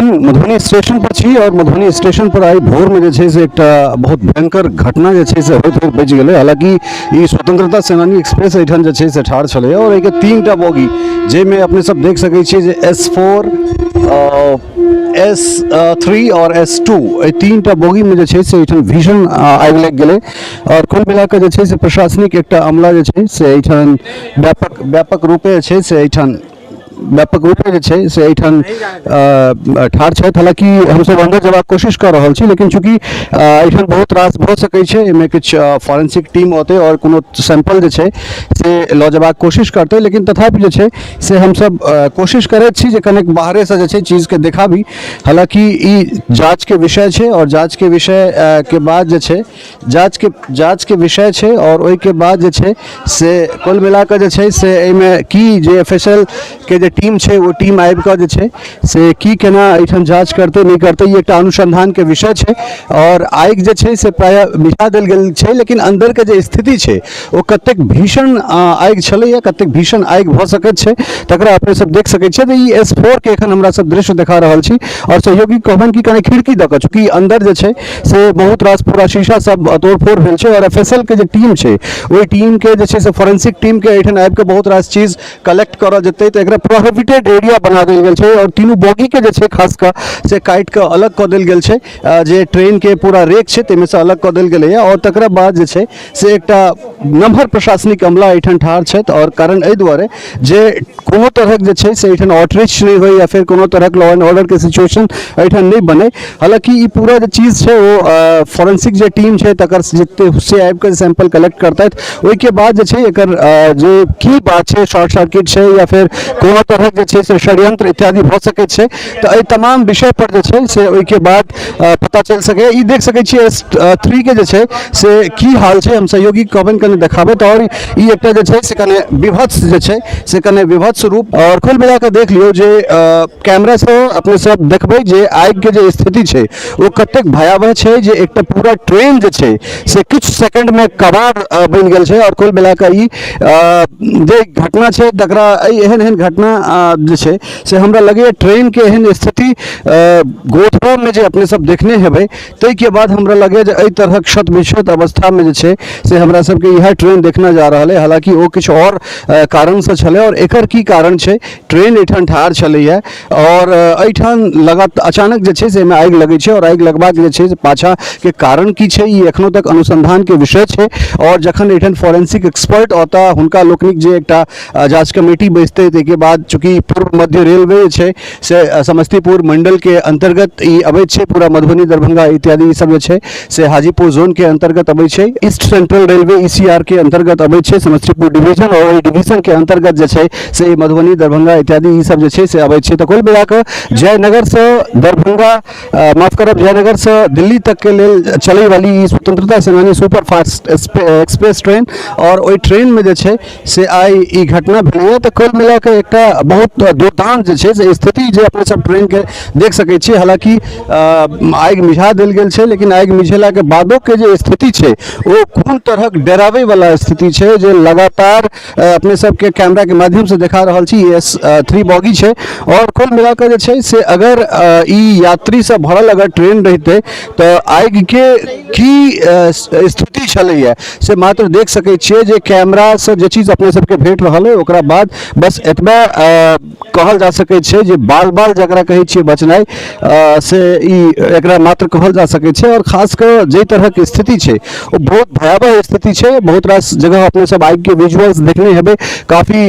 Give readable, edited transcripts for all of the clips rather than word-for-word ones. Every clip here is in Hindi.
मधुबनी स्टेशन पर छी और मधुबनी स्टेशन पर आई भोर में जे छै से एकटा बहुत भयंकर घटना जे छै से होइत होइत बचि गेलै। हालांकि ई स्वतंत्रता सेनानी एक्सप्रेस एहिठाम जे छै से ठाढ़ छलै और एहिके 3टा बोगी जाहिमे अपने सब देख सकै छियै जे S4 S3 और S2 एहि 3टा बोगी में जे छै से एहिठाम भीषण आगि लागि गेलै और कुल मिलाकर जे छै से प्रशासनिक एकटा अमला जे छै से एहिठाम व्यापक रूपे जे छै से एहिठाम व्यापक रूपे जे छै से एहिठाम ठाढ़ छथि। हालांकि हमसब अंदर जयबाक कोशिश कर रहल छी, लेकिन चूँकि एहिठाम बहुत रास भऽ सकै छै, एहिमे किछु फॉरेंसिक टीम औतै और कोनो सैंपल जे छै से लऽ जयबाक कोशिश करतै, लेकिन तथापि जे छै से हमसब कोशिश करैत छी जे कनेक बाहरेसँ जे छै चीजके देखाबी। हालांकि ई जाँचके विषय छै और जाँचके विषय के बाद जे छै जाँचके विषय छै और ओहिके बाद जे छै से कुल मिलाकर जे छै से एहिमे की जे FSL के जे टीम छै वो टीम आबि कऽ जे छै से की केना एहिठाम जाँच करतै नहीं करतै, ये एकटा अनुसंधान के विषय छै। और आगि जे छै से प्रायः मिटा देल गेल छै, लेकिन अंदर के जे स्थिति छै वो कतेक भीषण आगि छलैया, कतेक भीषण आगि भऽ सकैत छै तकरा अपने सब देख सकै छियै। तऽ ई S4 के एखन हमरा सब दृश्य देखा रहल छी और सहयोगी कहबनि कि कने खिड़की दऽ कऽ, चूँकि अंदर जे छै से बहुत रास पूरा शीशा सब तोड़फोड़ भेल छै और FSL के जे टीम छै ओहि टीम के जे छै से फोरेंसिक टीम के एहिठाम आबि कऽ बहुत रास चीज कलेक्ट करऽ जेतै। तऽ एकरा प्रोहिबिटेड एरिया बना देल गेल छै और तीनों बोगी के जे छै खास कऽ से काटि कऽ अलग कऽ देल गेल छै। जे ट्रेन के पूरा रेक छै ताहिमे से अलग कऽ देल गेलैया और तकरा बाद जे छै से एकटा नम्हर प्रशासनिक अमला एहिठाम ठाढ़ छथि और कारण एहि दुआरे जे कोनो तरहक जे छै से एहिठाम आउटरीच नहीं होय या फिर कोनो तरहक लॉ एंड ऑर्डर के सिचुएशन एहिठाम नहीं बने। हालांकि ई पूरा जे चीज छै वो फॉरेंसिक जे टीम छै तकर जते से आबि कऽ सैंपल कलेक्ट करतथि, ओहिके बाद जे छै एकर जे की बात छै, शॉर्ट सर्किट छै या फिर कोनो तरह जे छै से षड्यंत्र इत्यादि भऽ सकैत छै। तऽ एहि तमाम विषय पर जे छै से ओहिके बाद पता चलि सकै। ई देख सकै छियै S3 के जे छै से की हाल छै, हम सहयोगी कहबनि कने देखाबैत और ई एकटा जे छै से कने विभत्स जे छै से कने विभत्स रूप और कुल मिलाकर देख लियौ जे कैमरा से अपने सब देखबै जे आगि के जे स्थिति छै वो कतेक भयावह छै। जे एकटा पूरा ट्रेन जे छै से किछु सेकंड में कबाड़ बनि गेल छै और कुल मिलाकर ई जे घटना छै तकरा एहन एहन घटना जे छै से हमरा लगैए ट्रेन के एहन स्थिति गोधरा में जे अपने सब देखने हेबै ताहिके बाद हमरा लगैए जे एहि तरहक क्षत विक्षत अवस्था में जे छै से हमरा सबके इएह ट्रेन देखना जा रहल है। हालांकि वो किछु और कारण से छलै और एकर की कारण छै, ट्रेन एहिठाम ठाढ़ छलैया और एहिठाम लगातार अचानक जे छै से एहिमे आगि लगै छै और आगि लगबाक जे छै से पाछा के कारण की छै ई एखनो तक अनुसंधान के विषय छै। और जखन एहिठाम फॉरेंसिक एक्सपर्ट औता हुनका लोकनिक जे एकटा जांच कमेटी बैसतै ताहिके बाद चूँकि पूर्व मध्य रेलवे छै से समस्तीपुर मंडल के अंतर्गत ई अबैत छै, पूरा मधुबनी दरभंगा इत्यादि सब जे छै से हाजीपुर जोन के अंतर्गत अबै छै। ईस्ट सेंट्रल रेलवे ECR के अंतर्गत अबै छै समस्तीपुर डिवीजन और एहि डिवीजन के अंतर्गत जे छै से मधुबनी दरभंगा इत्यादि ई सब जे छै से अबै छै। तऽ कुल मिलाकर जयनगर से दरभंगा माफ करब जयनगर से दिल्ली तक के लेल चलै वाली ई स्वतंत्रता सेनानी सुपर फास्ट एक्सप्रेस ट्रेन और ओहि ट्रेन में जे छै से आई ई घटना भेलैया। तऽ कुल मिलाकर एकटा बहुत दुर्दांत जे छै से स्थिति जे अपने सब ट्रेन के देख सकै छियै। हालांकि आगि मिझा देल गेल छै, लेकिन आगि मिझेला के बादो के जे स्थिति छै वो कोन तरहक डरावे वाला स्थिति छै जे लगातार अपने सब के कैमरा के माध्यम से देखा रहल छी। S3 बॉगी छै और कुल मिलाकर जे छै से अगर ई यात्री से भरल अगर ट्रेन रहिते तऽ आगि के की स्थिति छलैया से मात्र देख सकै छियै। जे कैमरा से जे चीज अपने सबके भेट रहल है ओकरा बाद बस एतबा कहल जा सकै छै जे बाल बाल जकरा कहै छियै बचनाइ से ई एकरा मात्र कहल जा सकै छै। और खास कर जे तरह के स्थिति छै वो बहुत भयावह स्थिति छै। बहुत रास जगह अपने सब आगि के विजुअल्स देखने हेबै, काफी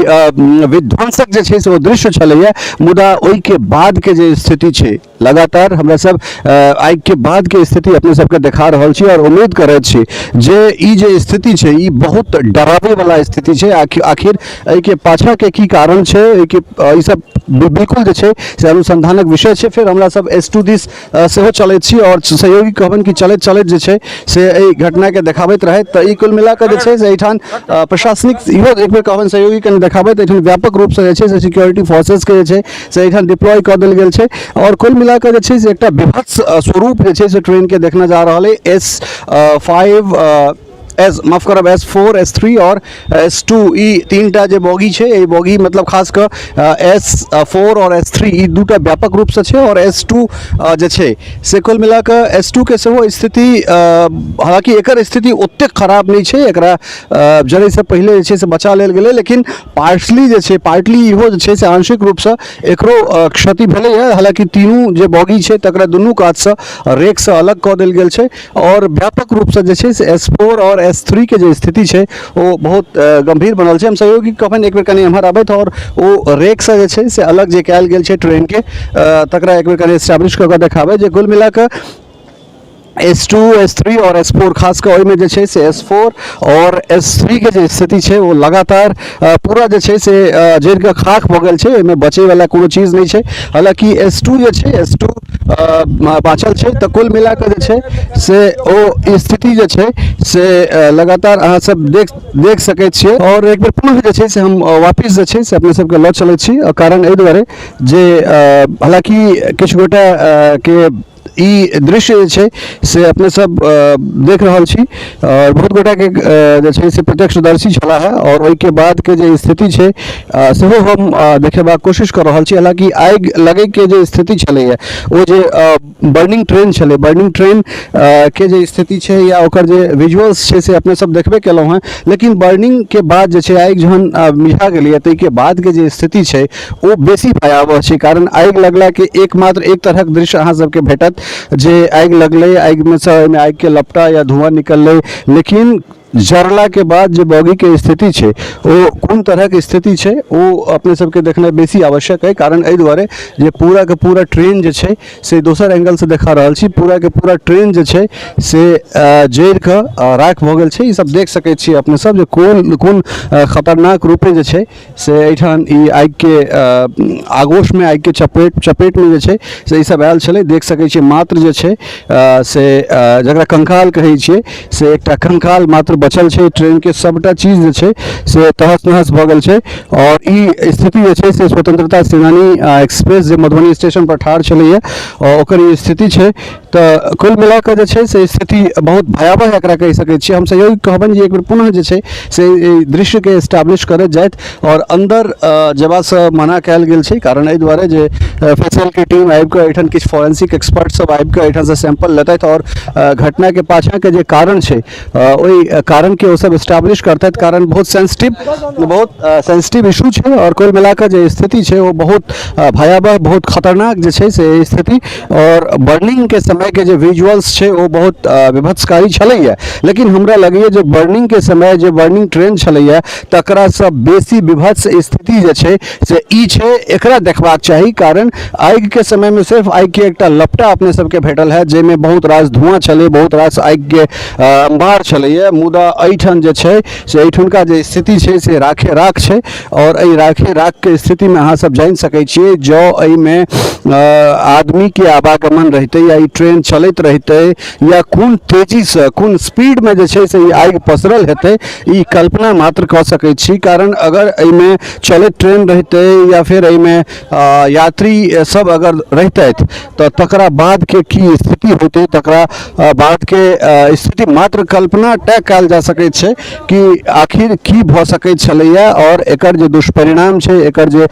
विध्वंसक जे छै से वो दृश्य छलैया। मुदा ओहि के बाद के जे स्थिति छै लगातार हमरा सब आगि के बाद के स्थिति अपने सबके देखा रहल छी और उम्मीद करैत छी जे ई जे स्थिति छै ई बहुत डरावे वाला स्थिति छै। आखिर एहि के पाछा के की कारण छै ई सब बिल्कुल जे छै से अनुसंधानक विषय छै। फिर हमरा सब S2 दिस सेहो चलैत छी और सहयोगी कहबनि कि चलैत चलैत जे छै से एहि घटना के देखाबैत रहै। तऽ ई कुल मिलाकर जे छै से एहिठाम प्रशासनिक इहो एक बेर कहबनि सहयोगी के देखाबैत एहिठाम व्यापक रूप से जे छै से सिक्योरिटी फोर्सेस के जे छै से एहिठाम डिप्लॉय कऽ देल गेल छै और कुल मिलाकर जे छै से एकटा विभत्स स्वरूप जे छै से ट्रेन के देखना जा रहल है। S5 माफ करब S4 S3 और S2 ई तीनटा जे बॉगी छै ई बॉगी मतलब खास क S4 और S3 ई दूटा व्यापक रूप से छै और S2 जे छै से कुल मिला क S2 के सेहो स्थिति हालांकि एकर स्थिति ओतेक खराब नहीं छै, एकरा जड़े से पहले जे छै से बचा लेल गेलै, लेकिन पार्टली इहो जे छै से आंशिक रूप से एकरो क्षति भेलै है। हालांकि तीनू जे बॉगी छै तकरा दुनू कात से रेक से अलग कऽ देल गेल छै और व्यापक रूप से जे छै से S4 और S3 के जे स्थिति छै वो बहुत गंभीर बनल छै। हम सहयोगी कहबनि एक बेर कनि एम्हर आबैत और वो रेक से जे छै से अलग जे कयल गेल छै ट्रेन के तकरा एक बेर कनि एस्टैब्लिश कऽ के देखाबै जे कुल मिला कऽ S2 S3 और S4 खास कर ओहिमे जे छै से S4 और S3 के जे स्थिति छै वो लगातार पूरा जे छै से जड़ के खाक भऽ गेल छै, ओहिमे बचे वाला कोनो चीज नहीं छै। हालांकि S2 जे छै S2 बाँचल छै तऽ कुल मिला कऽ जे छै से ओ स्थिति जे छै से लगातार अहाँ सब देख सकैत छियै। और एक बेर पुनः जे छै से हम वापिस जे छै से अपने सबके लऽ चलै छी, कारण एहि दुआरे जे हालांकि किछु गोटा के ई दृश्य जे छै से अपने सब देख रहल छी और बहुत गोटा के जे छै से प्रत्यक्षदर्शी छला है और ओहि के बाद के जे स्थिति छै सेहो हम देखेबाक कोशिश कर रहल छी। हालांकि आगि लगे के जे स्थिति छलै है वो जे बर्निंग ट्रेन छलै, बर्निंग ट्रेन के जे स्थिति छै या ओकर जे विजुअल्स छै से अपने सब देखबे केलहुँ हैं, लेकिन बर्निंग के बाद जे छै आगि जहन मिझा गेलै ताहि के बाद के जे स्थिति छै वो बेसी भयावह छै। कारण आगि लगला के एकमात्र एक तरहक दृश्य अहाँ सबके भेटत जे आगि लगले, आगि में से आगि के लपटा या धुआं निकलले, लेकिन जरला के बाद जो बॉगी के स्थिति है वो कोन तरह के स्थिति है वो अपने सबके देखना बेसी आवश्यक है। कारण एहि दुआरे जे पूरा के पूरा ट्रेन जे छै से दोसर एंगल से देखा रहल छी, पूरा के पूरा ट्रेन जे छै से जड़ के राख भ गेल छै। ई सब देख सकै छी अपने सब जे कोन खतरनाक रूपे जे छै से एठान ई आगि के आगोश में आगि के चपेट में जे छै से ई सब आयल छलै। देख सकै छी मात्र जे छै से जकरा कंकाल कहै छियै से एकटा कंकाल मात्र बचल छै, ट्रेन के सबटा चीज जे छै से तहस नहस भऽ गेल छै। और ई स्थिति जे छै से स्वतंत्रता सेनानी एक्सप्रेस जे मधुबनी स्टेशन पर ठाढ़ छलैया और ओकर ई स्थिति छै तऽ कुल मिला कऽ जे छै से स्थिति बहुत भयावह एकरा कहि सकैत छियै। हम सहयोगी कहबनि जे एक बेर पुनः जे छै से दृश्य के एस्टैब्लिश करैत जाइत और अंदर जेबासँ मना कयल गेल छै। कारण एहि दुआरे जे FSL के टीम आबि कऽ एहिठाम किछु फॉरेंसिक एक्सपर्ट सब आबि कऽ एहिठाम से सैंपल लेतथि और घटना के पाछा के जे कारण छै ओहि कारण के वो सब एस्टैब्लिश करते। कारण बहुत सेंसिटिव इशू है और कुल मिलाकर जो स्थिति है वो बहुत भयावह बहुत खतरनाक जो है से स्थिति और बर्निंग के समय के जो विजुअल्स है वो बहुत विभत्सकारी छलैया। लेकिन हमरा लगैया जो बर्निंग के समय जो बर्निंग ट्रेन छलैया तकरा से बेसी विभत्स स्थिति जो है से ई है, एकरा देखबाक चाही। कारण आगि के समय में सिर्फ आगि के एकटा लपटा अपने सबके भेटल है जाहिमे बहुत रास धुआं छलै, बहुत रास आगि के अंबार छलैया, मुदा एहिठाम जे छै से एहिठुनका जे स्थिति छै से राखे राख छै। और एहि राखे राख के स्थिति में अहाँ सब जानि सकै छियै जो एहिमे आदमी के आवागमन रहते या ई ट्रेन चलैत रहते या कोन तेजी से कोन स्पीड में जे छै से ई आगि पसरल हेतै ई कल्पना मात्र कऽ सकै छी। कारण अगर एहिमे चलैत ट्रेन रहते या फिर एहिमे यात्री सब अगर रहते तो तकरा बाद के की स्थिति होते, तकरा बाद के स्थिति मात्र कल्पना तय कयल जा सकैत छै कि आखिर की भऽ सकैत छलैया और एकर जे दुष्परिणाम छै, एकर जे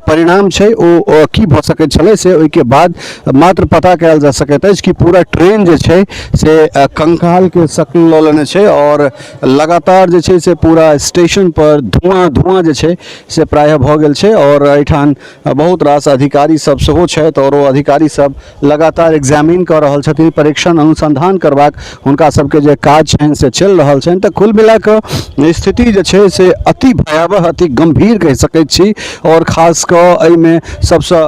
परिणाम छै ओ की भऽ सकैत छलै से ओहिके बाद मात्र पता कयल जा सकैत अछि कि पूरा ट्रेन जे छै से कंकाल के शक्ल लऽ लेने छै और लगातार जे छै से पूरा स्टेशन पर धुआं जे छै से प्रायः भऽ गेल छै। और एहिठाम बहुत रास अधिकारी सब सेहो छथि और ओ अधिकारी सब लगातार एग्जामिन कऽ रहल छथिन, परीक्षण अनुसंधान करबाक हुनका सबके जे काज छनि से चलि रहल छनि। तऽ कुल मिला कऽ स्थिति जे छै से अति भयावह अति गंभीर कहि सकैत छी। और खास कऽ एहिमे सबसँ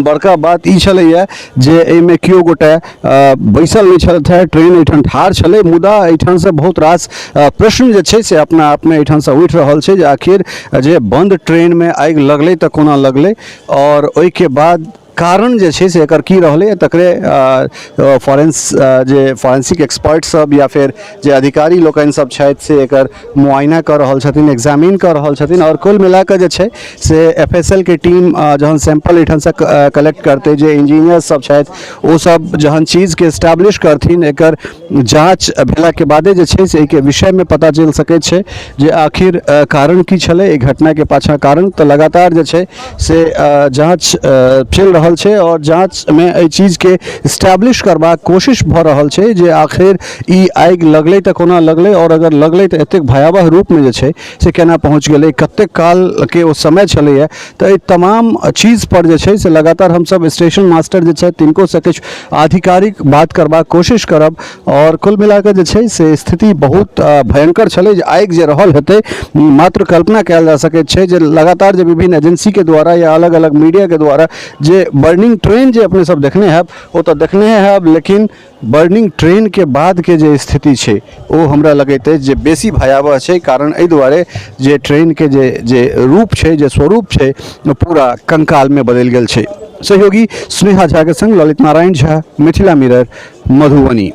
बड़का बात ई छलैया जे एहिमे केओ गोटे बैसल नहि छलथि, ट्रेन एहिठाम ठाढ़ छलै, मुदा एहिठाम से बहुत रास प्रश्न जे छै से अपना आपमे एहिठाम से उठि रहल छै जे आखिर जे बंद ट्रेन में आगि लगलै तऽ कोना लगलै और ओहिके बाद कारण जे छै से एकर की रहलै तकरे फॉरेंसिक एक्सपर्ट सब या फिर जे अधिकारी लोकनि सब छथि से एकर मुआयना कर रहल छथिन, एग्जामिन कर रहल छथिन। और कुल मिला के जे छै से FSL के टीम जहन सैंपल एठाम से कलेक्ट करते, जे इंजीनियर सब छथि ओ सब जहन चीज के एस्टैब्लिश करथिन, एकर जांच भेला के बादे जे छै से एके विषय में पता चल सकै छै जे आखिर कारण की छलै ए घटना के पाछा कारण। तो लगातार जे छै से जांच चल रहल छै और जांच में एहि चीज के एस्टैब्लिश करबाक कोशिश भ रहल छै जे आखिर ई आगि लगलै तऽ कोना लगलै, और अगर लगलै तऽ एतेक भयावह रूप में जे छै से केना पहुंच गेलै, कतेक काल के ओ समय छलैया। तऽ ई तमाम चीज पर जे छै से लगातार हम सब स्टेशन मास्टर जे छै तिनको से किछु आधिकारिक बात करबाक कोशिश करब। और कुल मिला के जे छै से स्थिति बहुत भयंकर छलै जे आगि जे रहल हेतै मात्र कल्पना कयल जा सकैत छै जे लगातार जे विभिन्न एजेंसी के द्वारा या अलग अलग मीडिया के द्वारा जे बर्निंग ट्रेन जे अपने सब देखने हैब वो तो देखने हैब, लेकिन बर्निंग ट्रेन के बाद के जे स्थिति छै ओ हमरा लगैत अछि जे बेसी भयावह छै। कारण एहि दुआरे जे ट्रेन के जे रूप छै, जे स्वरूप छै, पूरा कंकाल में बदलि गेल छै। सहयोगी स्नेहा झा के संग ललित नारायण झा, मिथिला मिरर, मधुबनी।